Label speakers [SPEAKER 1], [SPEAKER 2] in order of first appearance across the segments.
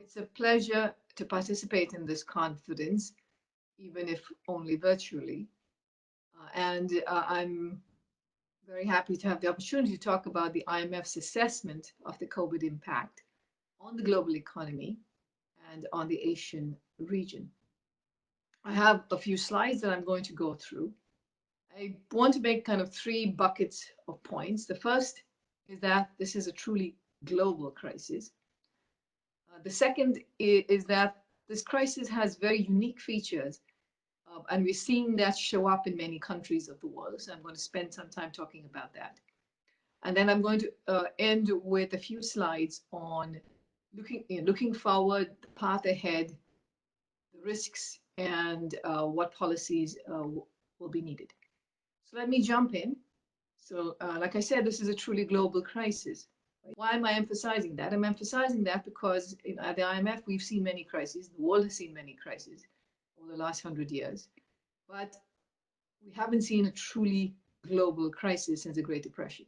[SPEAKER 1] It's a pleasure to participate in this conference, even if only virtually. And I'm very happy to have the opportunity to talk about the IMF's assessment of the COVID impact on the global economy and on the Asian region. I have a few slides that I'm going to go through. I want to make kind of three buckets of points. The first is that this is a truly global crisis. The second is that this crisis has very unique features, and we're seeing that show up in many countries of the world. So I'm going to spend some time talking about that. And then I'm going to end with a few slides on looking forward, the path ahead, the risks, and what policies will be needed. So let me jump in. So like I said, this is a truly global crisis. Why am I emphasizing that? I'm emphasizing that because at the IMF, we've seen many crises. The world has seen many crises over the last 100 years. But we haven't seen a truly global crisis since the Great Depression.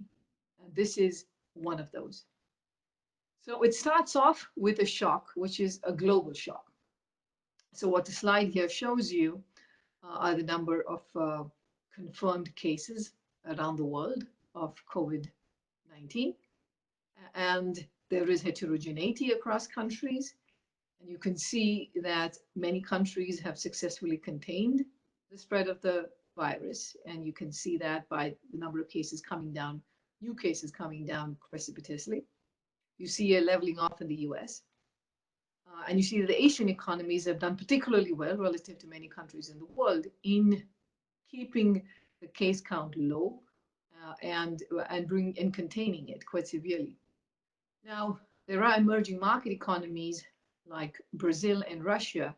[SPEAKER 1] And this is one of those. So it starts off with a shock, which is a global shock. So what the slide here shows you are the number of confirmed cases around the world of COVID-19. And there is heterogeneity across countries. And you can see that many countries have successfully contained the spread of the virus. And you can see that by the number of cases coming down, new cases coming down precipitously. You see a leveling off in the US. And you see that the Asian economies have done particularly well relative to many countries in the world in keeping the case count low and containing it quite severely. Now, there are emerging market economies like Brazil and Russia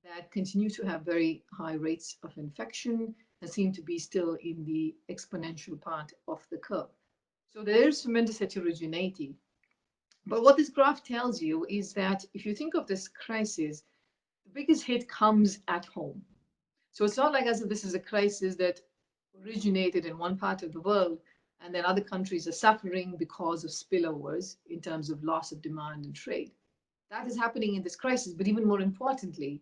[SPEAKER 1] that continue to have very high rates of infection and seem to be still in the exponential part of the curve. So there is tremendous heterogeneity. But what this graph tells you is that if you think of this crisis, the biggest hit comes at home. So it's not like as if this is a crisis that originated in one part of the world and then other countries are suffering because of spillovers in terms of loss of demand and trade. That is happening in this crisis, but even more importantly,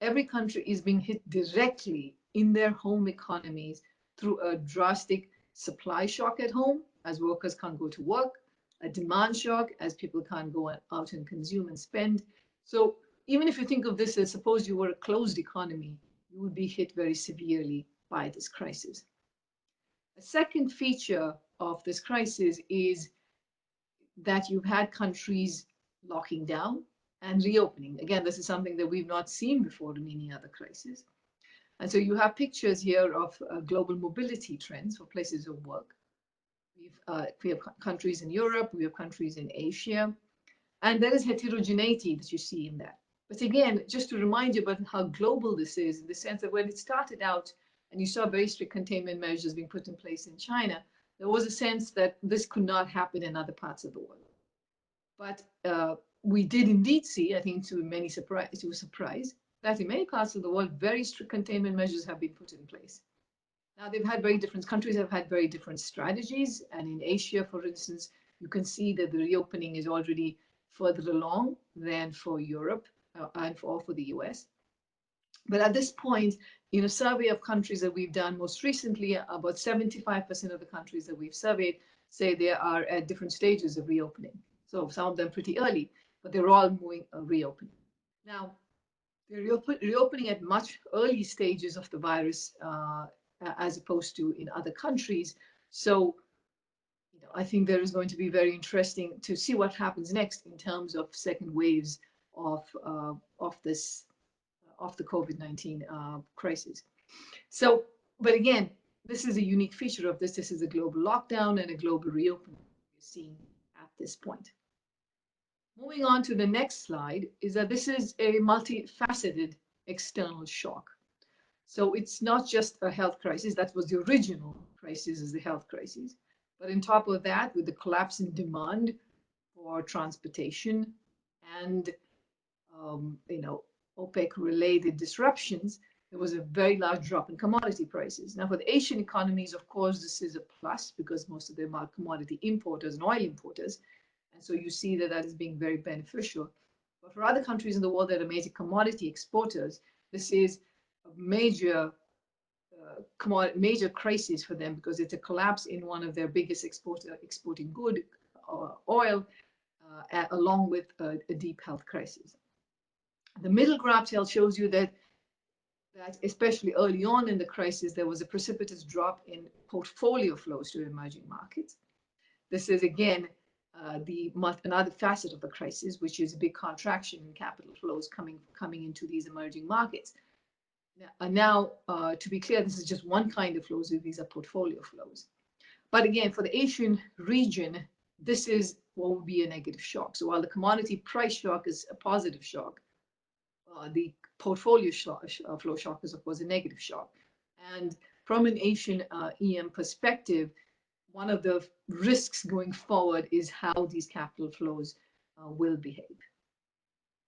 [SPEAKER 1] every country is being hit directly in their home economies through a drastic supply shock at home as workers can't go to work, a demand shock as people can't go out and consume and spend. So even if you think of this as suppose you were a closed economy, you would be hit very severely by this crisis. A second feature of this crisis is that you've had countries locking down and reopening. Again, this is something that we've not seen before in any other crisis. And so you have pictures here of global mobility trends for places of work. We have countries in Europe, we have countries in Asia, and there is heterogeneity that you see in that. But again, just to remind you about how global this is, in the sense that when it started out and you saw very strict containment measures being put in place in China, there was a sense that this could not happen in other parts of the world. But we did indeed see, I think to a surprise, that in many parts of the world, very strict containment measures have been put in place. Now, countries have had very different strategies. And in Asia, for instance, you can see that the reopening is already further along than for Europe and for the US. But at this point, in a survey of countries that we've done most recently, about 75% of the countries that we've surveyed say they are at different stages of reopening. So some of them pretty early, but they're all moving reopening. Now, they're reopening at much early stages of the virus as opposed to in other countries. So I think there is going to be very interesting to see what happens next in terms of second waves of the COVID-19 crisis. So, but again, this is a unique feature of this. This is a global lockdown and a global reopening we're seeing at this point. Moving on to the next slide is that this is a multifaceted external shock. So it's not just a health crisis. That was the original crisis, is the health crisis. But on top of that, with the collapse in demand for transportation and OPEC-related disruptions, there was a very large drop in commodity prices. Now, for the Asian economies, of course, this is a plus because most of them are commodity importers and oil importers. And so you see that is being very beneficial. But for other countries in the world that are major commodity exporters, this is a major crisis for them because it's a collapse in one of their biggest exporting good, oil, along with a deep health crisis. The middle graph shows you that especially early on in the crisis, there was a precipitous drop in portfolio flows to emerging markets. This is again another facet of the crisis, which is a big contraction in capital flows coming into these emerging markets. Now, to be clear, this is just one kind of flows. These are portfolio flows. But again, for the Asian region, this is what would be a negative shock. So while the commodity price shock is a positive shock, the portfolio flow shock is, of course, a negative shock. And from an Asian EM perspective, one of the risks going forward is how these capital flows will behave.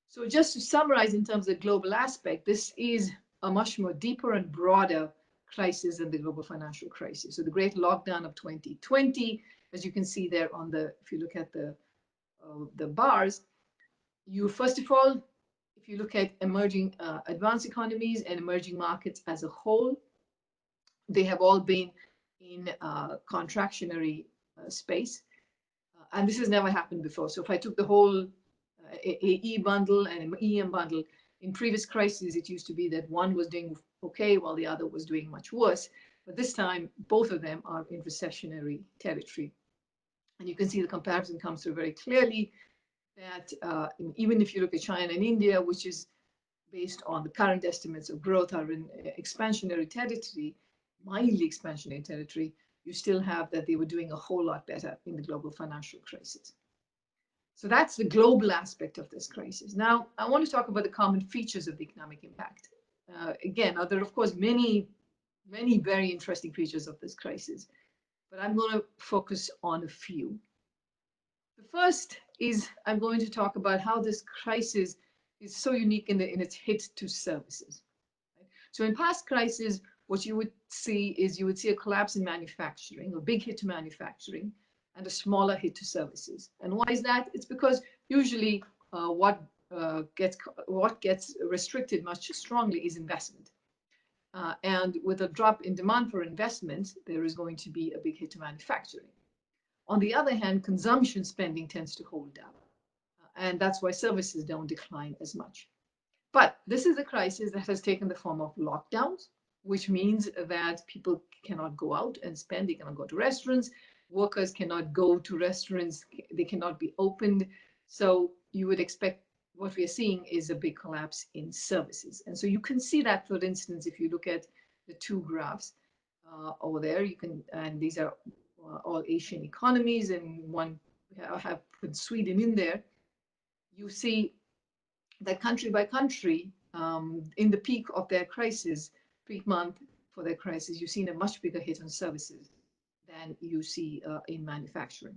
[SPEAKER 1] So just to summarize in terms of the global aspect, this is a much more deeper and broader crisis than the global financial crisis. So the great lockdown of 2020, as you can see there on if you look at the bars, first of all, if you look at emerging advanced economies and emerging markets as a whole, they have all been in contractionary space. And this has never happened before. So if I took the whole AE bundle and EM bundle, in previous crises, it used to be that one was doing okay while the other was doing much worse. But this time, both of them are in recessionary territory. And you can see the comparison comes through very clearly that even if you look at China and India, which is based on the current estimates of growth, are in expansionary territory, mildly expansionary territory, you still have that they were doing a whole lot better in the global financial crisis. So that's the global aspect of this crisis. Now, I want to talk about the common features of the economic impact. Again, there are, of course, many very interesting features of this crisis, but I'm going to focus on a few. The first is I'm going to talk about how this crisis is so unique in its hit to services. Right? So in past crises, what you would see is you would see a collapse in manufacturing, a big hit to manufacturing, and a smaller hit to services. And why is that? It's because usually what gets restricted much strongly is investment. And with a drop in demand for investment, there is going to be a big hit to manufacturing. On the other hand, consumption spending tends to hold up. And that's why services don't decline as much. But this is a crisis that has taken the form of lockdowns, which means that people cannot go out and spend. They cannot go to restaurants. Workers cannot go to restaurants. They cannot be opened. So you would expect what we are seeing is a big collapse in services. And so you can see that, for instance, if you look at the two graphs over there, and these are all Asian economies, and one I have put Sweden in there. You see that country by country, in the peak of their crisis, peak month for their crisis, you've seen a much bigger hit on services than you see in manufacturing.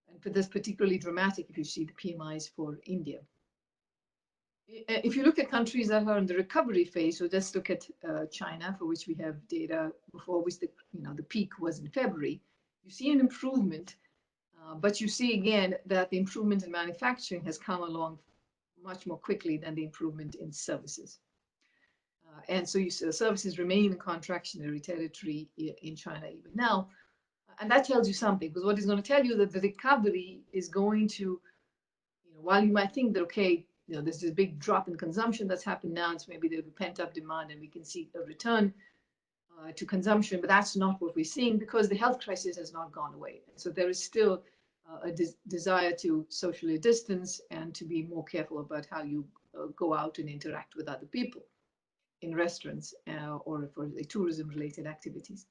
[SPEAKER 1] And for this, particularly dramatic if you see the PMIs for India. If you look at countries that are in the recovery phase, so let's look at China, for which we have data before which the peak was in February, you see an improvement, but you see again that the improvement in manufacturing has come along much more quickly than the improvement in services. And so services remain in contractionary territory in China even now. And that tells you something, because what is going to tell you that the recovery is going to, while you might think that, okay, there's this big drop in consumption that's happened now, it's maybe there's a pent-up demand and we can see a return to consumption, but that's not what we're seeing because the health crisis has not gone away. So there is still a desire to socially distance and to be more careful about how you go out and interact with other people in restaurants or for the tourism-related activities.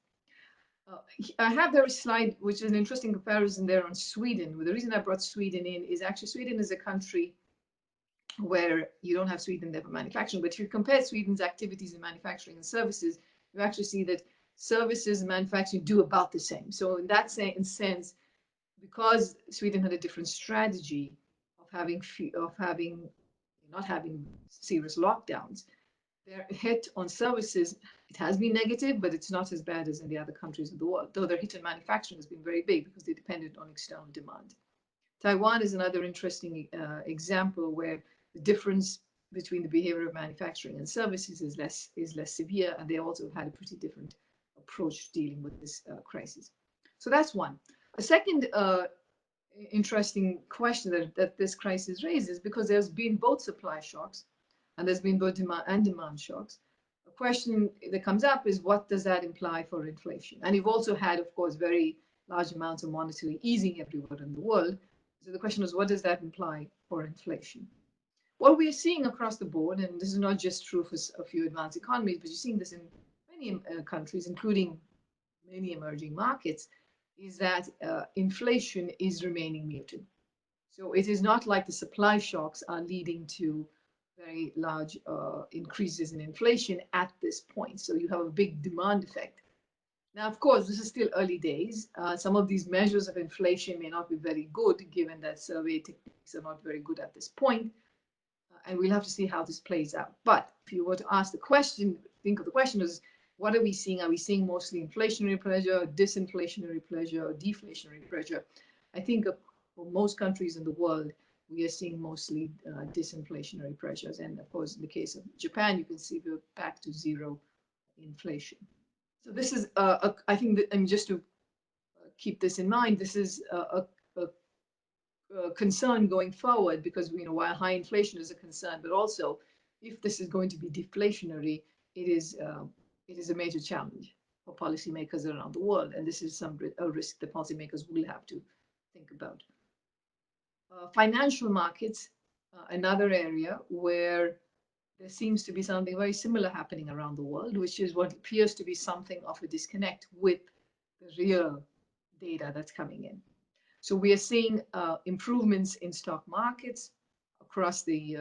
[SPEAKER 1] I have there a slide, which is an interesting comparison there on Sweden. The reason I brought Sweden in is actually Sweden is a country where you don't have Sweden there for manufacturing, but if you compare Sweden's activities in manufacturing and services, you actually see that services and manufacturing do about the same. So in that sense, because Sweden had a different strategy of not having serious lockdowns, their hit on services, it has been negative, but it's not as bad as in the other countries of the world, though their hit on manufacturing has been very big because they depended on external demand. Taiwan is another interesting example where the difference between the behavior of manufacturing and services is less severe, and they also had a pretty different approach to dealing with this crisis. So that's one. A second interesting question that this crisis raises, because there's been both supply shocks and there's been both demand shocks. A question that comes up is, what does that imply for inflation? And you've also had, of course, very large amounts of monetary easing everywhere in the world. So the question is, what does that imply for inflation? What we're seeing across the board, and this is not just true for a few advanced economies, but you're seeing this in many countries, including many emerging markets, is that inflation is remaining muted. So it is not like the supply shocks are leading to very large increases in inflation at this point. So you have a big demand effect. Now, of course, this is still early days. Some of these measures of inflation may not be very good, given that survey techniques are not very good at this point. And we'll have to see how this plays out. But if you were to ask the question, think of the question as, what are we seeing? Are we seeing mostly inflationary pressure, disinflationary pressure, or deflationary pressure? I think for most countries in the world, we are seeing mostly disinflationary pressures. And of course, in the case of Japan, you can see we're back to zero inflation. So this is, I think, that, and just to keep this in mind, this is a concern going forward, because while high inflation is a concern, but also if this is going to be deflationary, it is a major challenge for policymakers around the world, and this is a risk that policymakers will have to think about. Financial markets, another area where there seems to be something very similar happening around the world, which is what appears to be something of a disconnect with the real data that's coming in. So we are seeing improvements in stock markets across the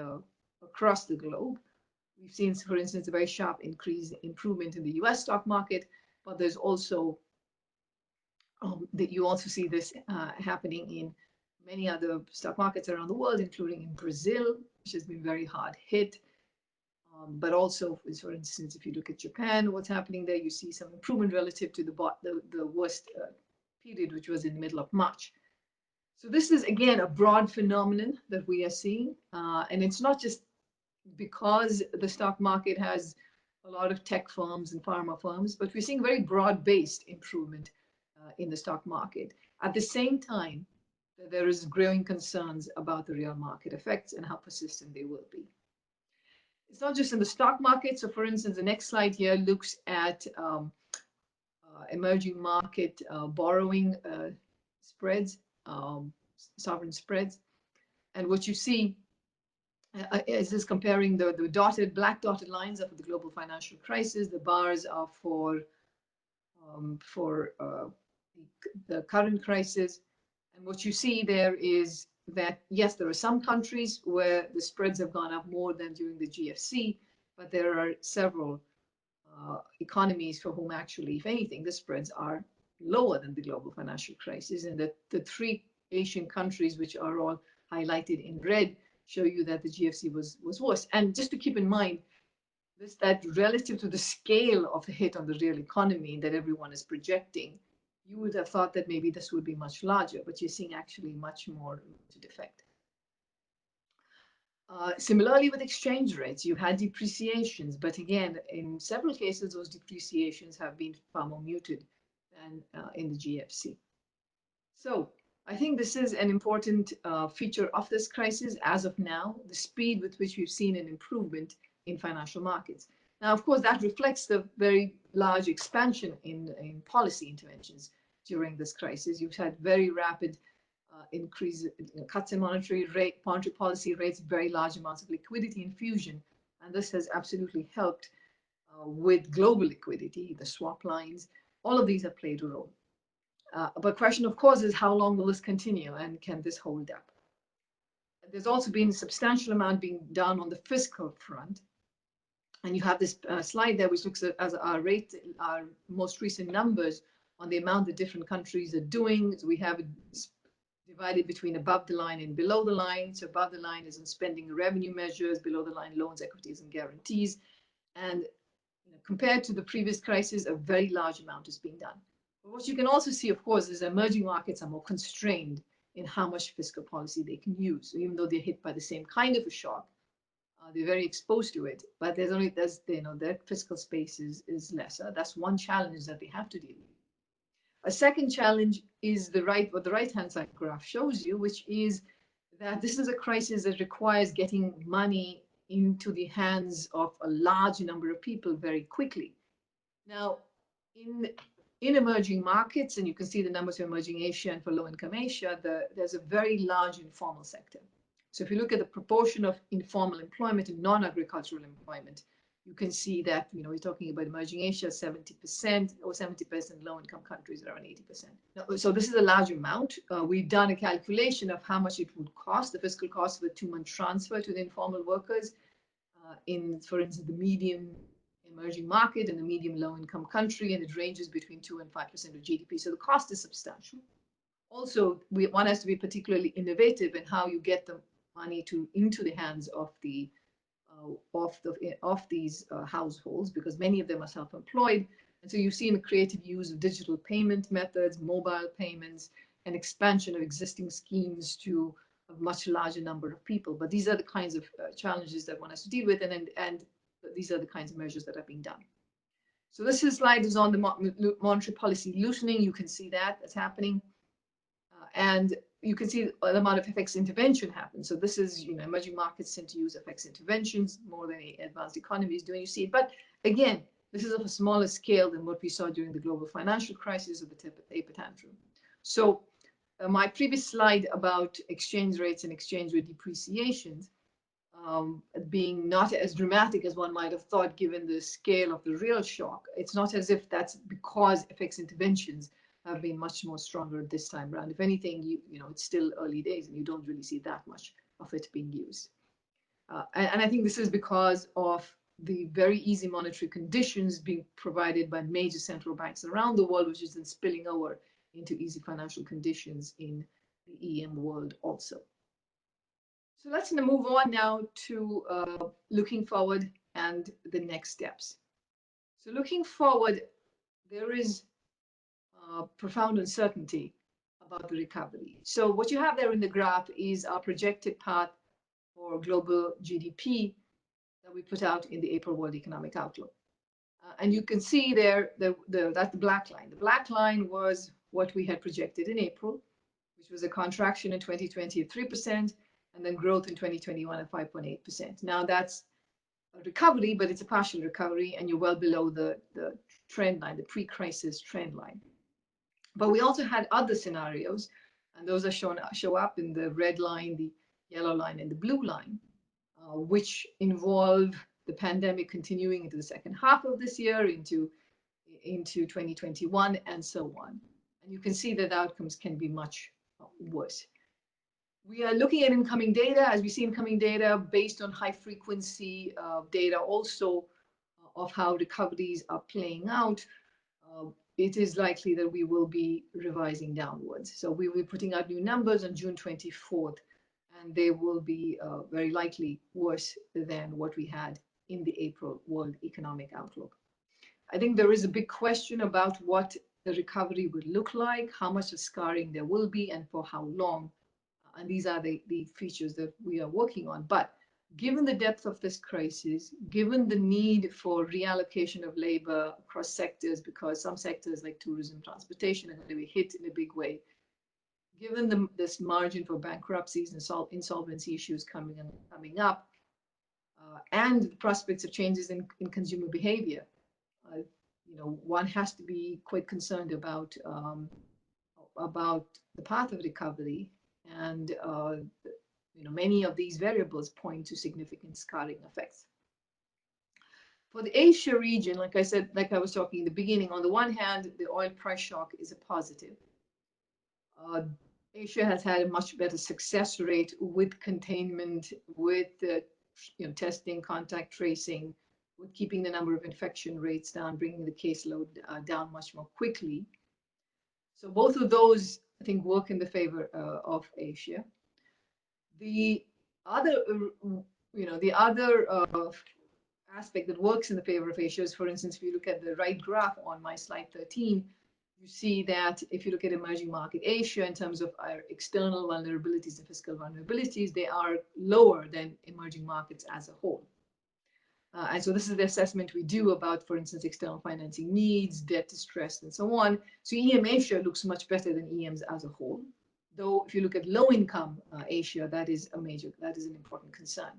[SPEAKER 1] globe. We've seen, for instance, a very sharp improvement in the U.S. stock market, but there's also that you also see this happening in many other stock markets around the world, including in Brazil, which has been very hard hit. But also, for instance, if you look at Japan, what's happening there, you see some improvement relative to the worst period, which was in the middle of March. So this is, again, a broad phenomenon that we are seeing. And it's not just because the stock market has a lot of tech firms and pharma firms, but we're seeing very broad-based improvement in the stock market. At the same time, there is growing concerns about the real market effects and how persistent they will be. It's not just in the stock market. So, for instance, the next slide here looks at emerging market borrowing spreads, sovereign spreads. And what you see is this comparing the black dotted lines are for the global financial crisis. The bars are for the current crisis. And what you see there is that, yes, there are some countries where the spreads have gone up more than during the GFC, but there are several economies for whom actually, if anything, the spreads are lower than the global financial crisis. And the three Asian countries, which are all highlighted in red, show you that the GFC was worse. And just to keep in mind, that relative to the scale of the hit on the real economy that everyone is projecting, you would have thought that maybe this would be much larger, but you're seeing actually much more limited effect. Similarly, with exchange rates, you had depreciations, but again, in several cases, those depreciations have been far more muted than in the GFC. So I think this is an important feature of this crisis as of now, the speed with which we've seen an improvement in financial markets. Now, of course, that reflects the very large expansion in policy interventions during this crisis. You've had very rapid increase, cuts in monetary policy rates, very large amounts of liquidity infusion, and this has absolutely helped with global liquidity, the swap lines. All of these have played a role. But question, of course, is how long will this continue, and can this hold up? There's also been a substantial amount being done on the fiscal front. And you have this slide there, which looks at as our most recent numbers on the amount that different countries are doing. So we have it divided between above the line and below the line. So above the line is in spending revenue measures, below the line loans, equities, and guarantees. And compared to the previous crisis, a very large amount is being done. But what you can also see, of course, is emerging markets are more constrained in how much fiscal policy they can use. So even though they're hit by the same kind of a shock, they're very exposed to it, but their fiscal space is lesser. That's one challenge that they have to deal with. A second challenge is what the right-hand side graph shows you, which is that this is a crisis that requires getting money into the hands of a large number of people very quickly. Now, in emerging markets, and you can see the numbers for emerging Asia and for low-income Asia, there's a very large informal sector. So if you look at the proportion of informal employment and non-agricultural employment, you can see that, we're talking about emerging Asia, 70%, or 70%, low-income countries around 80%. Now, so this is a large amount. We've done a calculation of how much it would cost, the fiscal cost of a 2-month transfer to the informal workers for instance, the medium emerging market and the medium low-income country, and it ranges between 2 and 5% of GDP. So the cost is substantial. Also, one has to be particularly innovative in how you get the money into the hands of these households, because many of them are self-employed. And so you've seen a creative use of digital payment methods, mobile payments, and expansion of existing schemes to a much larger number of people. But these are the kinds of challenges that one has to deal with, and these are the kinds of measures that are being done. So this slide is on the monetary policy loosening. You can see that's happening. And you can see the amount of FX intervention happens. So this is, emerging markets tend to use FX interventions more than advanced economies do. And you see it. But again, this is of a smaller scale than what we saw during the global financial crisis or the taper tantrum. So my previous slide about exchange rates and exchange rate depreciations being not as dramatic as one might have thought given the scale of the real shock. It's not as if that's because FX interventions have been much more stronger this time around. If anything, it's still early days and you don't really see that much of it being used. And I think this is because of the very easy monetary conditions being provided by major central banks around the world, which is then spilling over into easy financial conditions in the EM world also. So let's move on now to looking forward and the next steps. So looking forward, there is profound uncertainty about the recovery. So what you have there in the graph is our projected path for global GDP that we put out in the April World Economic Outlook. And you can see there, that's the black line. The black line was what we had projected in April, which was a contraction in 2020 of 3%, and then growth in 2021 of 5.8%. Now that's a recovery, but it's a partial recovery, and you're well below the trend line, the pre-crisis trend line. But we also had other scenarios, and those are show up in the red line, the yellow line, and the blue line, which involve the pandemic continuing into the second half of this year, into 2021, and so on. And you can see that the outcomes can be much worse. We are looking at incoming data. As we see incoming data based on high frequency data also of how recoveries are playing out, it is likely that we will be revising downwards. So we will be putting out new numbers on June 24th, and they will be very likely worse than what we had in the April World Economic Outlook. I think there is a big question about what the recovery would look like, how much of scarring there will be, and for how long. And these are the features that we are working on. But given the depth of this crisis, given the need for reallocation of labor across sectors, because some sectors like tourism, transportation are going to be hit in a big way, given this margin for bankruptcies and insolvency issues coming up, and the prospects of changes in consumer behavior, one has to be quite concerned about the path of recovery. And many of these variables point to significant scarring effects. For the Asia region, like I was talking in the beginning, on the one hand, the oil price shock is a positive. Asia has had a much better success rate with containment, with testing, contact tracing, with keeping the number of infection rates down, bringing the caseload down much more quickly. So both of those, I think, work in the favor of Asia. The other, aspect that works in the favor of Asia is, for instance, if you look at the right graph on my slide 13, You see that if you look at emerging market Asia in terms of our external vulnerabilities and fiscal vulnerabilities, they are lower than emerging markets as a whole. And so this is the assessment we do about, for instance, external financing needs, debt distress, and so on. So EM Asia looks much better than EMs as a whole. Though if you look at low income Asia, that is an important concern.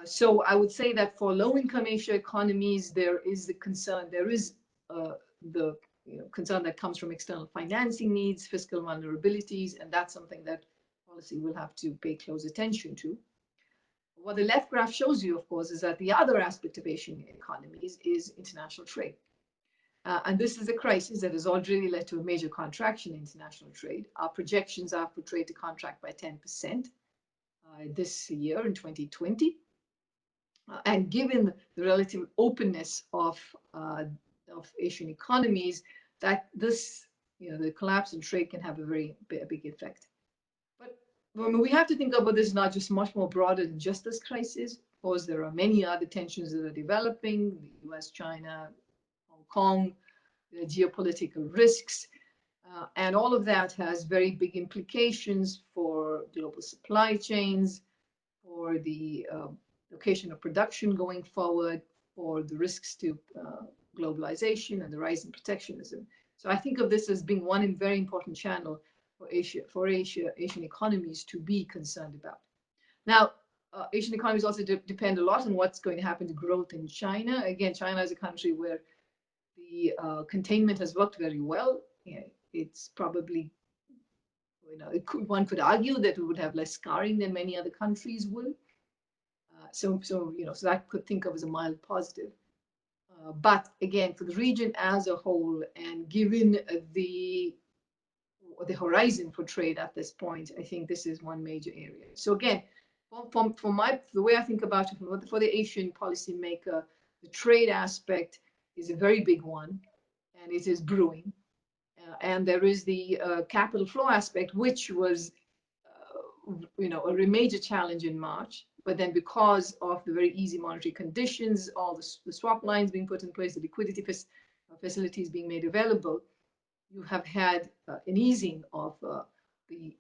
[SPEAKER 1] So I would say that for low income Asia economies, there is the concern, the concern that comes from external financing needs, fiscal vulnerabilities, and that's something that policy will have to pay close attention to. What the left graph shows you, of course, is that the other aspect of Asian economies is international trade. And this is a crisis that has already led to a major contraction in international trade. Our projections are for trade to contract by 10% this year in 2020. And given the relative openness of Asian economies, that this, the collapse in trade can have a very big effect. But we have to think about this not just much more broader than just this crisis. Of course, there are many other tensions that are developing, the US, China, Hong Kong, the geopolitical risks, and all of that has very big implications for global supply chains, for the location of production going forward, for the risks to globalization and the rise in protectionism. So I think of this as being one very important channel for Asian economies to be concerned about. Now, Asian economies also depend a lot on what's going to happen to growth in China. Again, China is a country where the containment has worked very well. It's probably, one could argue that it would have less scarring than many other countries will. So that could think of as a mild positive. But again, for the region as a whole, and given the horizon for trade at this point, I think this is one major area. So again, the way I think about it, for the Asian policymaker, the trade aspect is a very big one, and it is brewing. And there is the capital flow aspect, which was, a major challenge in March. But then because of the very easy monetary conditions, all the swap lines being put in place, the liquidity facilities being made available, you have had an easing of the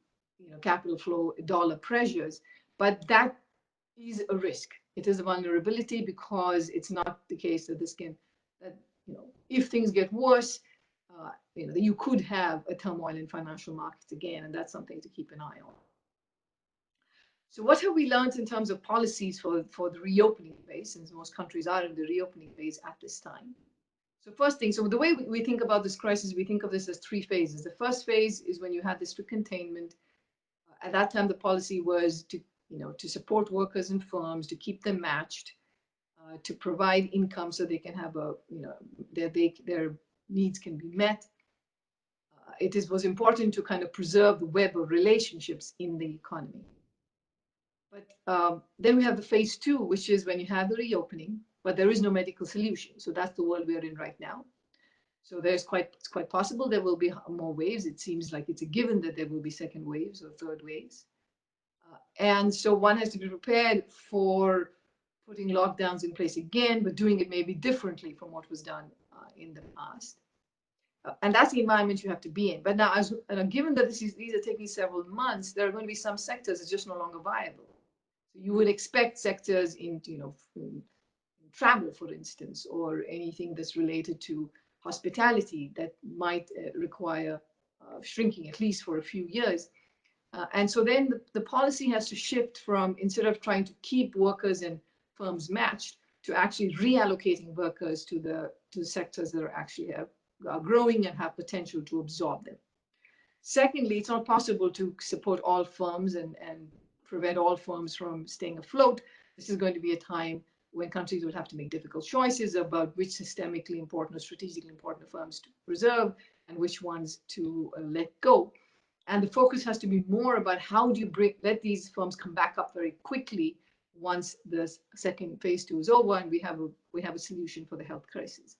[SPEAKER 1] capital flow dollar pressures. But that is a risk. It is a vulnerability because it's not the case that if things get worse, you could have a turmoil in financial markets again, and that's something to keep an eye on. So what have we learned in terms of policies for the reopening phase, since most countries are in the reopening phase at this time? So first thing, so the way we think about this crisis, we think of this as three phases. The first phase is when you had the strict containment. At that time, the policy was to support workers and firms, to keep them matched, to provide income so they can have their needs can be met. It was important to kind of preserve the web of relationships in the economy. But then we have the phase two, which is when you have the reopening, but there is no medical solution. So that's the world we are in right now. So it's quite possible there will be more waves. It seems like it's a given that there will be second waves or third waves. And so one has to be prepared for putting lockdowns in place again, but doing it maybe differently from what was done in the past. And that's the environment you have to be in. But now, given that these are taking several months, there are going to be some sectors that are just no longer viable. So you would expect sectors in travel, for instance, or anything that's related to hospitality that might require shrinking at least for a few years. And so then the policy has to shift from, instead of trying to keep workers and firms matched, to actually reallocating workers to the sectors that are growing and have potential to absorb them. Secondly, it's not possible to support all firms and prevent all firms from staying afloat. This is going to be a time when countries will have to make difficult choices about which systemically important or strategically important firms to preserve and which ones to let go. And the focus has to be more about how do you let these firms come back up very quickly once the second phase two is over and we have a solution for the health crisis.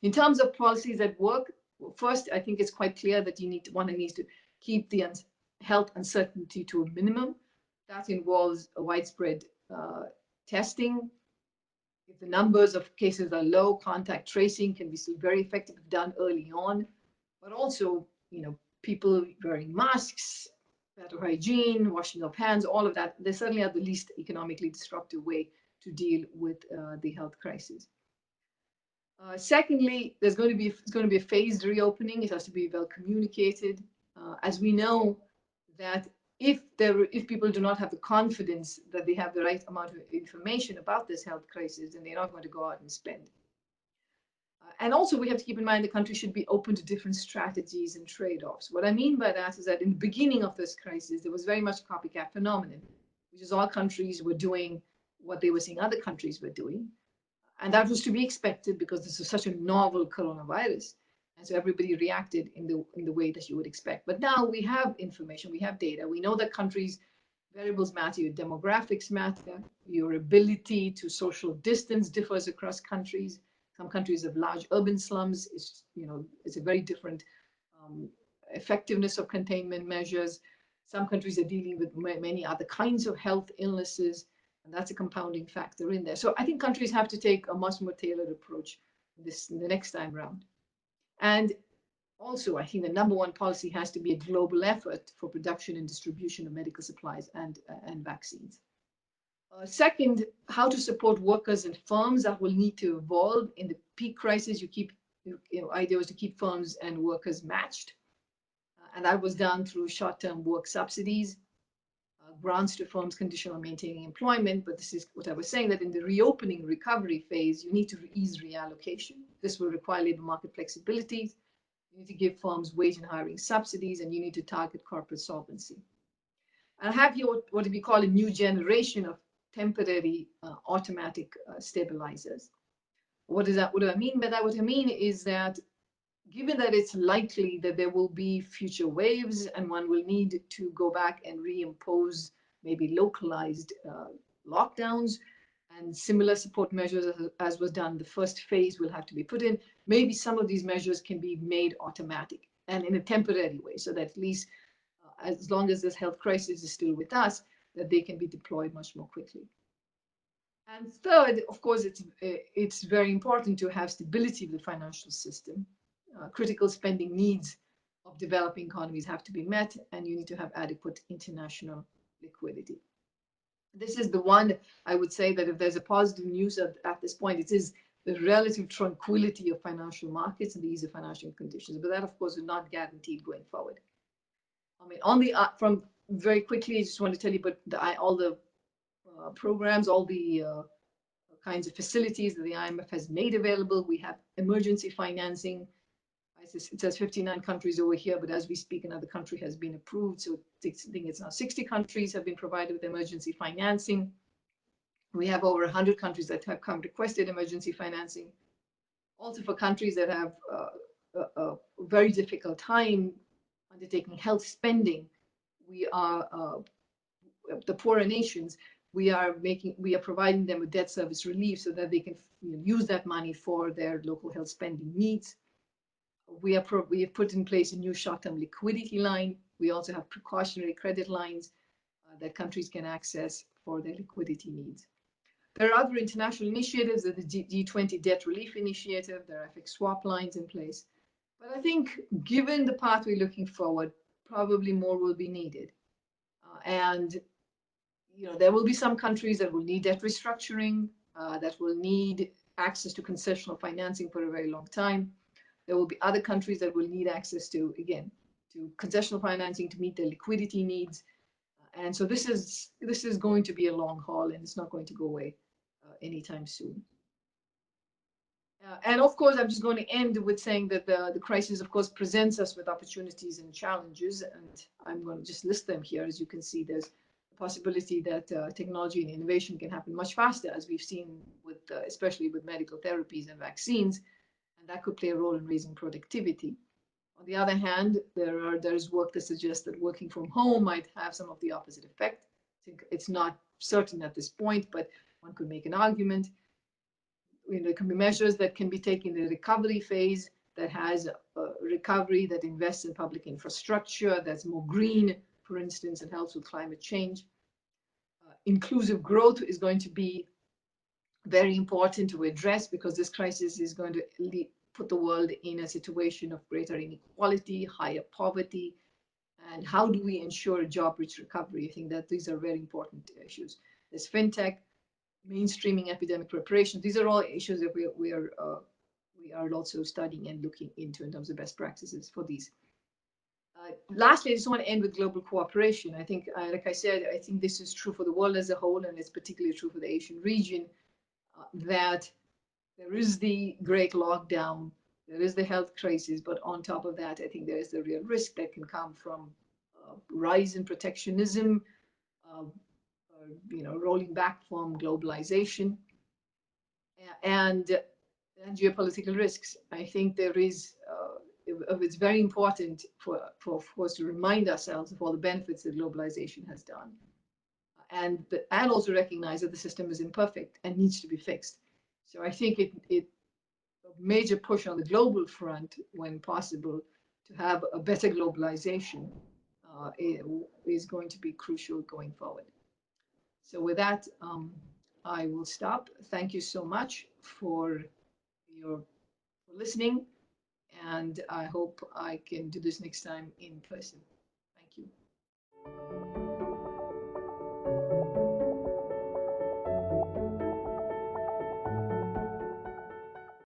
[SPEAKER 1] In terms of policies that work, first, I think it's quite clear that one needs to keep the health uncertainty to a minimum. That involves a widespread testing. If the numbers of cases are low, contact tracing can be still very effective if done early on, but also, people wearing masks, better hygiene, washing of hands, all of that, they certainly are the least economically disruptive way to deal with the health crisis. Secondly, it's going to be a phased reopening. It has to be well communicated. As we know that if people do not have the confidence that they have the right amount of information about this health crisis, then they're not going to go out and spend. And also, we have to keep in mind the country should be open to different strategies and trade-offs. What I mean by that is that in the beginning of this crisis, there was very much a copycat phenomenon, which is all countries were doing what they were seeing other countries were doing. And that was to be expected because this is such a novel coronavirus. And so everybody reacted in the way that you would expect. But now we have information, we have data. We know that countries' variables matter, your demographics matter, your ability to social distance differs across countries. Some countries have large urban slums. It's a very different effectiveness of containment measures. Some countries are dealing with many other kinds of health illnesses, and that's a compounding factor in there. So I think countries have to take a much more tailored approach the next time round. And also, I think the number one policy has to be a global effort for production and distribution of medical supplies and vaccines. Second, how to support workers and firms that will need to evolve. In the peak crisis, idea was to keep firms and workers matched. And that was done through short-term work subsidies, grants to firms conditional on maintaining employment. But this is what I was saying, that in the reopening recovery phase, you need to ease reallocation. This will require labor market flexibilities. You need to give firms wage and hiring subsidies, and you need to target corporate solvency. And I have here what we call a new generation of temporary automatic stabilizers. What do I mean by that? What I mean is that given that it's likely that there will be future waves and one will need to go back and reimpose maybe localized lockdowns and similar support measures as was done, the first phase will have to be put in. Maybe some of these measures can be made automatic and in a temporary way, so that at least as long as this health crisis is still with us, that they can be deployed much more quickly. And third, of course, it's very important to have stability of the financial system. Critical spending needs of developing economies have to be met, and you need to have adequate international liquidity. This is the one I would say that if there's a positive news at this point, it is the relative tranquility of financial markets and the ease of financial conditions. But that, of course, is not guaranteed going forward. I mean, from very quickly, I just want to tell you, but all the programs, all the kinds of facilities that the IMF has made available. We have emergency financing. It says 59 countries over here, but as we speak, another country has been approved. So I think it's now 60 countries have been provided with emergency financing. We have over 100 countries that have requested emergency financing. Also for countries that have a very difficult time undertaking health spending, we are the poorer nations. We are providing them with debt service relief so that they can use that money for their local health spending needs. We have put in place a new short-term liquidity line. We also have precautionary credit lines that countries can access for their liquidity needs. There are other international initiatives, the G20 Debt Relief Initiative, there are FX swap lines in place. But I think given the path we're looking forward, probably more will be needed. And there will be some countries that will need debt restructuring, that will need access to concessional financing for a very long time. There will be other countries that will need access to concessional financing to meet their liquidity needs. And so this is going to be a long haul, and it's not going to go away anytime soon. And of course, I'm just going to end with saying that the crisis, of course, presents us with opportunities and challenges, and I'm going to just list them here. As you can see, there's the possibility that technology and innovation can happen much faster, as we've seen especially with medical therapies and vaccines, and that could play a role in raising productivity. On the other hand, there's work that suggests that working from home might have some of the opposite effect. I think it's not certain at this point, but one could make an argument. There can be measures that can be taken in the recovery phase that has a recovery that invests in public infrastructure, that's more green, for instance, and helps with climate change. Inclusive growth is going to be very important to address because this crisis is going to put the world in a situation of greater inequality, higher poverty, and how do we ensure a job-rich recovery? I think that these are very important issues. There's fintech, mainstreaming epidemic preparation. These are all issues that we are also studying and looking into in terms of best practices for these. Lastly, I just want to end with global cooperation. I think, like I said, I think this is true for the world as a whole, and it's particularly true for the Asian region, that there is the great lockdown, there is the health crisis, but on top of that, I think there is the real risk that can come from rise in protectionism, uh, rolling back from globalization, and, and geopolitical risks. I think there is. It's very important for us to remind ourselves of all the benefits that globalization has done, and also recognize that the system is imperfect and needs to be fixed. So I think it a major push on the global front when possible to have a better globalization is going to be crucial going forward. So with that, I will stop. Thank you so much for your for listening, and I hope I can do this next time in person. Thank you.